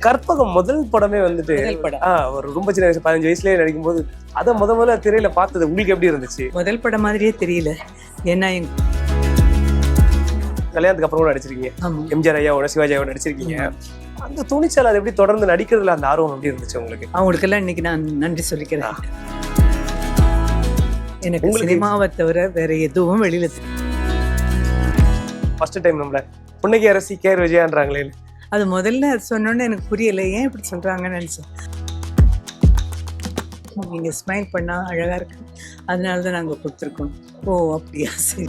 கற்பகம் முதல் படமே வந்துட்டு ஒரு ரொம்ப சின்ன வயசு 15 வயசுலயே நடிக்கும் போது அதை முதல்ல திரையில பார்த்தது உங்களுக்கு எப்படி இருந்துச்சு? முதல் படம் மாதிரியே தெரியல. ஏன்னா கல்யாணத்துக்கு அப்புறம் கூட நடிச்சிருக்கீங்க, எம்ஜிஆர் ஐயாவோட சிவாஜி ஐயாவோட நடிச்சிருக்கீங்க. அந்த துணிச்சல் அதை எப்படி தொடர்ந்து நடிக்கிறதுல அந்த ஆர்வம் எப்படி இருந்துச்சு உங்களுக்கு? அவங்களுக்கெல்லாம் இன்னைக்கு நான் நன்றி சொல்லிக்கிறேன். எனக்கு சினிமாவை தவிர வேற எதுவும் வெளியில ஃபர்ஸ்ட் டைம் நம்மள புன்னகை அரசி கேர் விஜயான்றாங்களே, அது முதல்ல சொன்னோன்னு எனக்கு புரியல, ஏன் இப்படி சொல்றாங்கன்னு நினைச்சேன். நீங்க ஸ்மைல் பண்ணா அழகா இருக்கு, அதனாலதான் நாங்க கொடுத்துருக்கோம். ஓ அப்படியா, சரி.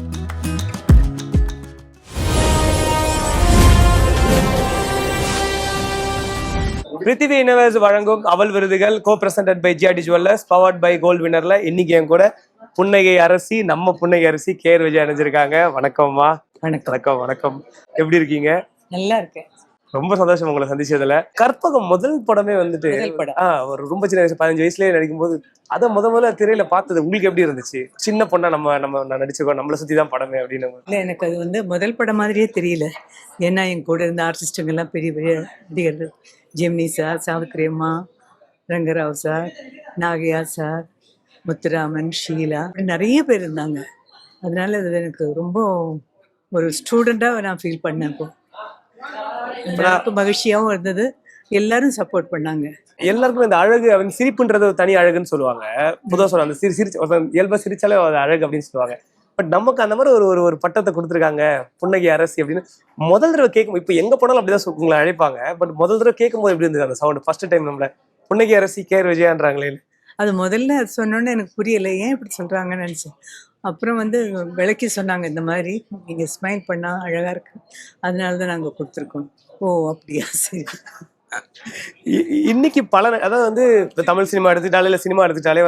பிருத்திவி யூனிவர்ஸ் வழங்கும் அவல் விருதுகள் co presented by GRT jewellers powered by gold வின்னர்ல இன்னைக்கு என் கூட புன்னகை அரசி, நம்ம புன்னகை அரசி கேர் விஜய் அணிஞ்சிருக்காங்க. வணக்கம்மா. வணக்கம். வணக்கம். எப்படி இருக்கீங்க? நல்லா இருக்கேன். ரொம்ப சந்தோஷம் உங்களை சந்திச்சதுல. கற்பகம் முதல் படமே வந்துட்டு ஒரு ரொம்ப சின்ன வயசு 15 வயசுலயே நடிக்கும் போது அதை முதல்ல திரையில பார்த்தது உங்களுக்கு எப்படி இருந்துச்சு? சின்ன பொண்ணா நம்ம நடிச்சிருக்கோம், நம்மளை சுத்தி தான் படமே அப்படின்னு. இல்லை, எனக்கு அது முதல் படம் மாதிரியே தெரியல. ஏன்னா என் கூட இருந்த ஆர்டிஸ்டுங்கெல்லாம் பெரிய பெரிய நடிகர்கள், ஜெமினி சார், சாவித்ரி அம்மா, ரங்கராவ் சார், நாகையா சார், முத்துராமன், ஷீலா, நிறைய பேர் இருந்தாங்க. அதனால அது எனக்கு ரொம்ப ஒரு ஸ்டூடெண்டாக நான் ஃபீல் பண்ணேன். இப்போ மகிழ்ச்சியாகவும் இருந்தது. எல்லாரும் சப்போர்ட் பண்ணாங்க. எல்லாருக்கும் இந்த அழகு, அவன் சிரிப்புன்றது தனி அழகுன்னு சொல்லுவாங்க. பொதுவாக சொல்லுவாங்க, அந்த சிரிச்சு இயல்பா சிரிச்சாலே அது அழகு அப்படின்னு சொல்லுவாங்க. பட் நமக்கு அந்த மாதிரி ஒரு பட்டத்தை கொடுத்துருக்காங்க, புன்னகை அரசி அப்படின்னு. முதல் தடவை கேட்கும், இப்போ எங்க போனாலும் அப்படிதான் உங்களை அழைப்பாங்க. பட் முதல் தடவை கேட்கும் போது எப்படி இருந்தது அந்த சவுண்ட்? ஃபர்ஸ்ட் டைம் நம்மள புன்னகை அரசி கேர் விஜயான்றாங்களே, அது முதல்ல சொன்னோன்னு எனக்கு புரியல, ஏன் இப்படி சொல்றாங்கன்னு நினைச்சேன். அப்புறம் விளக்கி சொன்னாங்க, இந்த மாதிரி நீங்க ஸ்மைல் பண்ணா அழகா இருக்கு, அதனாலதான் நாங்க கொடுத்துருக்கோம். ஓ அப்படியா, சரி. இன்னைக்கு அதாவது தமிழ் சினிமா எடுத்துட்டாலே, இல்ல சினிமா எடுத்துட்டாலே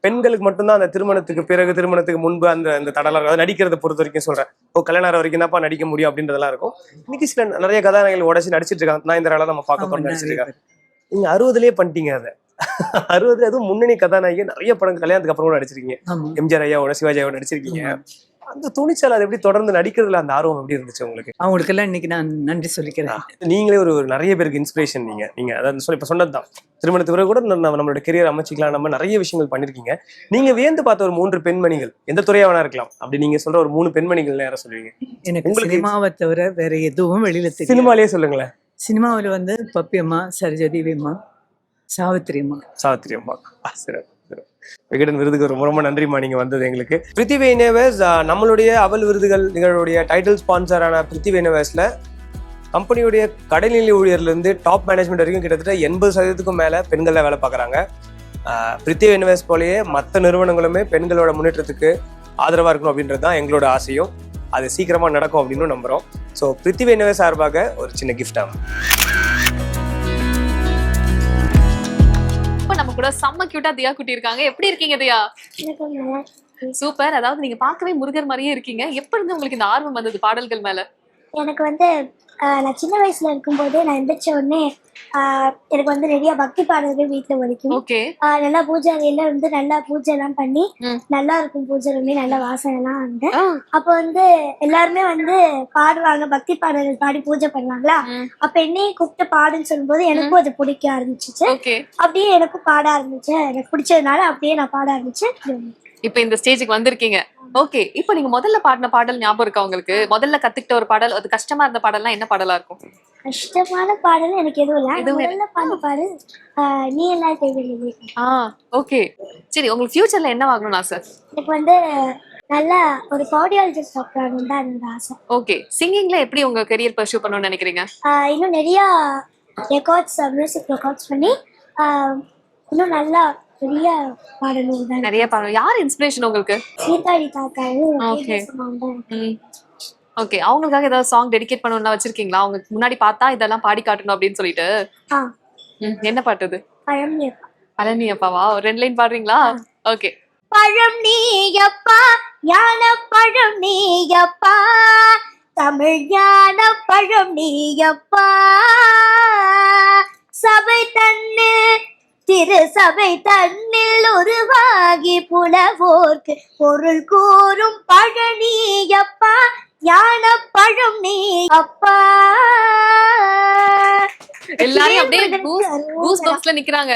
பெண்களுக்கு மட்டும்தான் அந்த திருமணத்துக்கு பிறகு, திருமணத்துக்கு முன்பு அந்த தடலாம், அதாவது நடிக்கிறத பொறுத்த வரைக்கும் சொல்றேன். கல்யாணம் வரைக்கும் தான்ப்பா நடிக்க முடியும் அப்படின்றதெல்லாம் இருக்கும். இன்னைக்கு சில நிறைய கதாநாயகர்கள் உடச்சு நடிச்சிட்டு இருக்காங்க. நான் இந்த நம்ம பார்க்க போறோம் நடிச்சிட்டு இருக்காங்க. நீங்க 60லயே பண்ணிட்டீங்க. அதை 60 அதுவும் முன்னணி கதாநாயகி, நிறைய படம் கல்யாணத்துக்கு அப்புறம் கூட நடிச்சிருக்கீங்க, எம்ஜிஆர் ஐயாவோட சிவாஜி ஐயாவோட நடிச்சிருக்கீங்க. அந்த துணிச்சல் அதை எப்படி தொடர்ந்து நடிக்கிறதுல அந்த ஆர்வம் எப்படி இருந்துச்சு உங்களுக்கு? அவங்களுக்கெல்லாம் இன்னைக்கு நான் நன்றி சொல்லிக்கிறேன். நீங்களே ஒரு நிறைய பேருக்கு இன்ஸ்பிரேஷன். நீங்க அதாவது இப்ப சொன்னதுதான், திருமணத்துக்கு பிறகு கூட நம்மளோட கெரியர் அமைச்சிக்கலாம், நம்ம நிறைய விஷயங்கள் பண்ணிருக்கீங்க. நீங்க வியந்து பார்த்த ஒரு 3 பெண்மணிகள், எந்த துறையா வேணா இருக்கலாம், அப்படி நீங்க சொல்ற ஒரு 3 பெண்மணிகள் யாரை சொல்லுவீங்க? எனக்கு சினிமாவை தவிர வேற எதுவும் வெளியில தெரியும். சினிமாலேயே சொல்லுங்களேன். சினிமாவில் பப்பியம்மா, சரோஜாதேவியம்மா, சாவித்ரி அம்மா. சரி, விகடன் விருதுக்கு ரொம்ப ரொம்ப நன்றிமா நீங்க வந்தது எங்களுக்கு. பிருத்திவி யூனிவர்ஸ் நம்மளுடைய அவல் விருதுகள் நிகழ்வுடைய டைட்டில் ஸ்பான்சரான பிருத்திவி யூனிவர்ஸ்ல கம்பெனியுடைய கடைநிலை ஊழியர்ல இருந்து டாப் மேனேஜ்மெண்ட் வரைக்கும் கிட்டத்தட்ட 80% மேல பெண்கள் வேலை பார்க்குறாங்க. பிருத்திவி யூனிவர்ஸ் போலயே மற்ற நிறுவனங்களுமே பெண்களோட முன்னேற்றத்துக்கு ஆதரவா இருக்கணும் அப்படின்றது தான் எங்களோட ஆசையும். அது சீக்கிரமா நடக்கும் அப்படின்னு நம்புறோம். ஸோ பிருத்திவி யூனிவர்ஸ் சார்பாக ஒரு சின்ன கிஃப்ட் ஆகும். நம்ம கூட செம்ம கியூட்டா தியா குட்டி இருக்காங்க. எப்படி இருக்கீங்க தியா? சூப்பர். அதாவது நீங்க பார்க்கவே முருகர் மாதிரியே இருக்கீங்க. எப்படி இருந்து உங்களுக்கு இந்த ஆர்வம் வந்தது பாடல்கள் மேல? எனக்கு நான் சின்ன வயசுல இருக்கும்போது நான் எந்திரிச்ச உடனே எனக்கு நிறைய பக்தி பாடல்கள் வீட்டுல ஒழிக்கும். நல்லா பூஜை அறையில நல்லா பூஜை எல்லாம் பண்ணி நல்லா இருக்கும். பூஜை ரூமே நல்ல வாசனை எல்லாம் அப்ப எல்லாருமே பாடுவாங்க, பக்தி பாடல்கள் பாடி பூஜை பண்ணுவாங்களா. அப்ப என்னையும் கூப்பிட்டு பாடுன்னு சொல்லும்போது எனக்கும் அது பிடிக்க ஆரம்பிச்சிச்சு. அப்படியே எனக்கும் பாட ஆரம்பிச்சேன். எனக்கு பிடிச்சதுனால அப்படியே நான் பாட ஆரம்பிச்சேன். இப்ப இந்த ஸ்டேஜுக்கு வந்திருக்கீங்க. ஓகே, இப்போ நீங்க முதல்ல பாடின பாடல் ஞாபகம் இருக்கா உங்களுக்கு? முதல்ல கத்துக்கிட்ட ஒரு பாடல், அது கஷ்டமா இருந்த பாடல்னா என்ன பாடலா இருக்கும்? கஷ்டமான பாடல் எனக்கு எதுவும் இல்ல. முதல்ல பாடு நீ எல்லாம் தேவையில்லை. ஓகே, சரி. உங்களுக்கு ஃபியூச்சர்ல என்ன ஆகணும்னு ஆசை? எனக்கு நல்லா ஒரு கார்டியாலஜிஸ்ட் டாக்டர் ஆகணும் தான் என்னோட ஆசை. ஓகே, சிங்கிங்ல எப்படி உங்க கரியர் பர்சூ பண்ணணும்னு நினைக்கிறீங்க? இன்னும் நிறைய ரெக்கார்ட்ஸ், மியூசிக் ரெக்கார்ட்ஸ் பண்ணி இன்னும் நல்லா நிறைய பாடணும். நிறைய பாடணும். யார் இன்ஸ்பிரேஷன் உங்களுக்கு? சீதாடி தாத்தா. ஓகே, அவங்களுக்காக ஏதாவது சாங் டெடிகேட் பண்ணணும்னா வச்சிருக்கீங்களா? அவங்க முன்னாடி பார்த்தா இதெல்லாம் பாடி காட்டணும் அப்படின்னு சொல்லிட்டு. என்ன பாட்டு அது? பழனி அப்பாவா? ஒரு 2 லைன் பாடுறீங்களா? ஓகே. பழம் நீயப்பா, யான பழம் நீயப்பா, தமிழ் ஞான பழம் நீயப்பா, சபை தன்னில் திரு சபை தன்னில் உருவாகி புலவோர்க்கு பொருள் கூறும் பழனியப்பா, யான பழம் நீ அப்பா. எல்லாரையும் அப்படியே கூஸ் பம்ப்ஸ்ல நிக்கிறாங்க.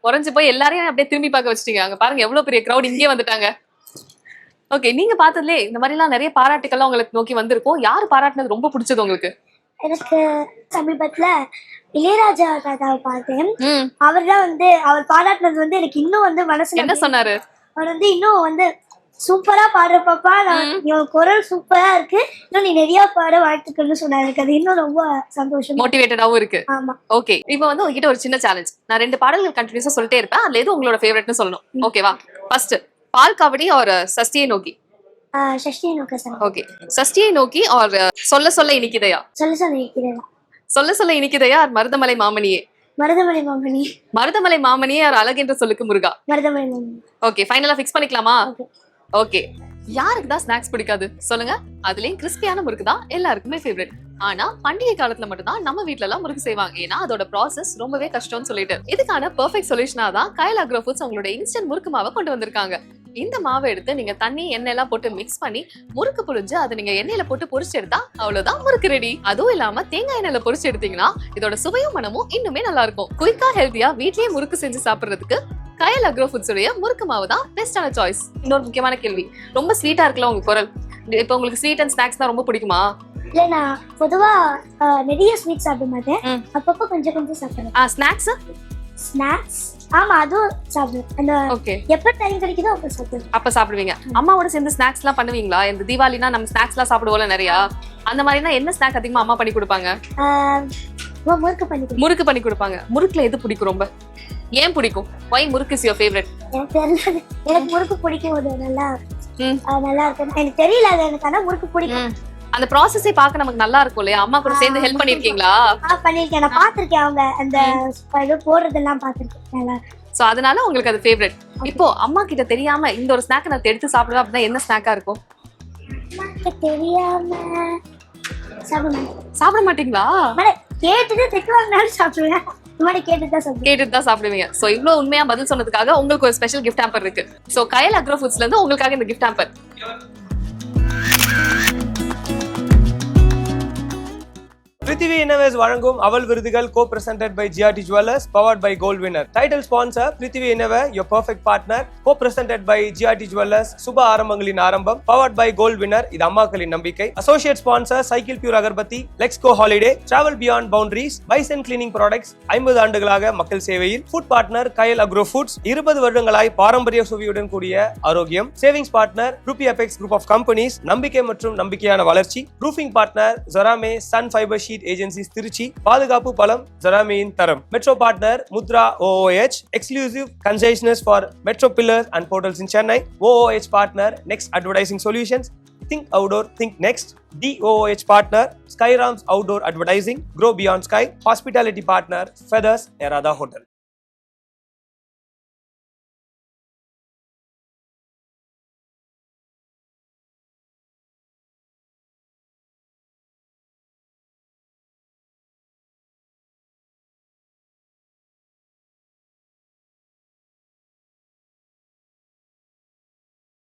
உறைஞ்சு போய் எல்லாரையும் அப்படியே திரும்பி பார்க்க வச்சிட்டீங்க. அங்க பாருங்க எவ்வளவு பெரிய கிரௌட் இங்கே வந்துட்டாங்க. ஓகே, நீங்க பார்த்ததுலே இந்த மாதிரி எல்லாம் நிறைய பாராட்டுக்கள்லாம் உங்களுக்கு நோக்கி வந்திருக்கும். யாரு பாராட்டுனது ரொம்ப பிடிச்சது உங்களுக்கு? எனக்கு சமீபத்துல இளையராஜா தாத்தாவை பார்த்தேன். அவர் தான் வந்து அவர் பாராட்டுனது வந்து எனக்கு இன்னும் வந்து மனசுல என்ன சொன்னாரு? அவர் வந்து இன்னும் வந்து சூப்பரா பாடுற பாப்பா, உன் குரல் சூப்பரா இருக்கு, இன்னும் நீ நிறைய பாட வாழ்த்துக்கள்னு சொன்னாரு. எனக்கு அது இன்னும் ரொம்ப சந்தோஷம், மோட்டிவேட்டடாவும் இருக்கு. ஆமா. ஓகே, இப்போ வந்து உங்ககிட்ட ஒரு சின்ன சேலஞ்ச். நான் 2 பாடல்கள் கண்டினியூஸா சொல்லிட்டே இருப்பேன். அதுல எது உங்களோட ஃபேவரட்னு சொல்லணும். ஓகேவா? ஃபர்ஸ்ட் பால் காவடி और சஷ்டியை நோக்கி. சஷ்டியை நோக்கி சார். ஓகே, சஷ்டியை நோக்கி और சொல்ல சொல்ல இனிக்குதையா. சொல்ல சொல்ல இனிக்குதையா. சொல்ல சொல்ல இனிக்குதையா और மருதமலை மாமணியே. மருதமலை மாமணி. மருதமலை மாமணியே और அழகென்ற சொல்லுக்கு முருகா. மருதமலை மாமணி. ஓகே, ஃபைனலா ஃபிக்ஸ் பண்ணிக்கலாமா? ஓகே, யாருக்கு தான் ஸ்நாக்ஸ் பிடிக்காது சொல்லுங்க? அதுலயும் கிறிஸ்பியான முறுக்கு தான் எல்லாருக்குமே ஃபேவரட். ஆனா பண்டிகை காலத்துல மட்டும் தான் நம்ம வீட்ல எல்லாம் முறுக்கு செய்வாங்க. ஏன்னா அதோட ப்ராசஸ் ரொம்பவே கஷ்டம்னு சொல்லிட்டு இதுக்கான பெர்ஃபெக்ட் சொல்யூஷனா தான் கயல் அக்ரோ ஃபுட்ஸ் அவங்களோட இன்ஸ்டன்ட் முறுக்கு மாவை கொண்டு வந்திருக்காங்க. இந்த மாவை எடுத்து நீங்க தண்ணி எண்ணெய் எல்லாம் போட்டு மிக்ஸ் பண்ணி முறுக்கு புழிஞ்சு அதை நீங்க எண்ணெயில போட்டு பொரிச்சு எடுத்தா அவ்வளவுதான் முறுக்கு ரெடி. அதுவும் இல்லாம தேங்காய் எண்ணெயில பொரிச்சு எடுத்தீங்கன்னா இதோட சுவையும் மனமும் இன்னுமே நல்லா இருக்கும். குயிக்கா ஹெல்த்தியா வீட்லயே முறுக்கு செஞ்சு சாப்பிடுறதுக்கு கயல் அக்ரோ ஃபுட்ஸ் உடைய முறுக்கு மாவு தான் பெஸ்டான சாய்ஸ். இன்னொரு முக்கியமான கேள்வி, ரொம்ப ஸ்வீட்டா இருக்குல்ல உங்க குரல், இப்போ உங்களுக்கு ஸ்வீட் அண்ட் ஸ்நாக்ஸ் தான் ரொம்ப பிடிக்குமா? இல்ல, நான் பொதுவா நிறைய ஸ்வீட் சாப்பிட மாட்டேன், அப்பப்போ கொஞ்சம் கொஞ்சம் சாப்பிடுவேன். ஸ்நாக்ஸ் ஸ்நாக்ஸ் ஆமா அதுவும் சாப்பிடுவேன். அந்த ஓகே, எப்ப டைம் கிடைக்குதோ அப்ப சாப்பிடுவேன். அப்ப சாப்பிடுவீங்க. அம்மாவோட சேர்ந்து ஸ்நாக்ஸ் எல்லாம் பண்ணுவீங்களா? இந்த தீபாவளினா நம்ம ஸ்நாக்ஸ் எல்லாம் சாப்பிடுவோம்ல நிறைய, அந்த மாதிரினா என்ன ஸ்நாக் அதிகமா அம்மா பண்ணி கொடுப்பாங்க? முறுக்கு பண்ணி கொடுப்பாங்க. முறுக்கு பண்ணி கொடுப்பாங்க. முறுக்குல எது பிடிக்கும் ரொம்ப? ஏன் பிடிக்கும்? why முறுக்கு is your favorite? எனக்கு தெரியல, எனக்கு முறுக்கு பிடிக்கும். ஒரு நல்லா நல்லா இருக்கும், எனக்கு தெரியல அது எனக்கு, ஆனா முறுக்கு பிடிக்கும். அந்த ப்ராசஸே பார்க்க நமக்கு நல்லா இருக்கும் இல்லையா? அம்மா கூட சேர்ந்து ஹெல்ப் பண்ணிருக்கீங்களா? பண்ணிருக்கேன், நான் பாத்திருக்கேன். அவங்க அந்த இது போடுறதெல்லாம் பாத்திருக்கேன் நல்லா. சோ அதனால உங்களுக்கு அது ஃபேவரட். இப்போ அம்மா கிட்ட தெரியாம இந்த ஒரு ஸ்நாக் நான் எடுத்து சாப்பிடுவேன் அப்படின்னா என்ன ஸ்நாக்கா இருக்கும்? அம்மாக்கு தெரியாம சாப்பிட மாட்டீங்களா? கேட்டுட்டு திட்டுவாங்கனாலும் சாப்பிடுவேன், கேட்டுட்டு தான் சாப்பிடுவீங்க. சோ இவ்வளவு உண்மையா பதில் சொன்னதுக்காக உங்களுக்கு ஒரு ஸ்பெஷல் கிஃப்ட் ஹாம்பர் இருக்கு. சோ கயல் அக்ரோ ஃபுட்ஸ்ல இருந்து உங்களுக்காக இந்த கிஃப்ட் ஹாம்பர். பிருத்திவி இன்னோவேஸ் வழங்கும் அவல் விருதுகள் co-presented by GRT Jewellers, powered by Gold Winner. Title sponsor Prithvi இன்னோவே, your perfect partner. Co-presented by GRT Jewellers, சுப ஆரம்பங்களின் ஆரம்பம், powered by Gold Winner. இது அம்மாக்களின் நம்பிக்கை. Associate sponsor cycle pure agarbatti, Let's Go Holiday, Travel Beyond Boundaries, Bison Cleaning Products. 50 ஆண்டுகளாக மக்கள் சேவையில். Food partner Kayal agro foods, 20 வருடங்களாய் பாரம்பரிய சுவையுடன் கூடிய ஆரோக்கியம். Savings partner Ruby Apex group of companies, நம்பிக்கை மற்றும் நம்பிக்கையான வளர்ச்சி. ரூஃபிங் பார்ட்னர் ஜொராமே sun fibre sheet agencies Trichy, பாதுகாப்பு பலம் ஜொராமேயின் தரம். Metro partner Mudra OOH, exclusive concessionaires for metro pillars and portals in Chennai. OOH partner next advertising solutions, think outdoor think next. DOOH partner Skyrams outdoor advertising, grow beyond sky. Hospitality partner feathers எராதா hotel.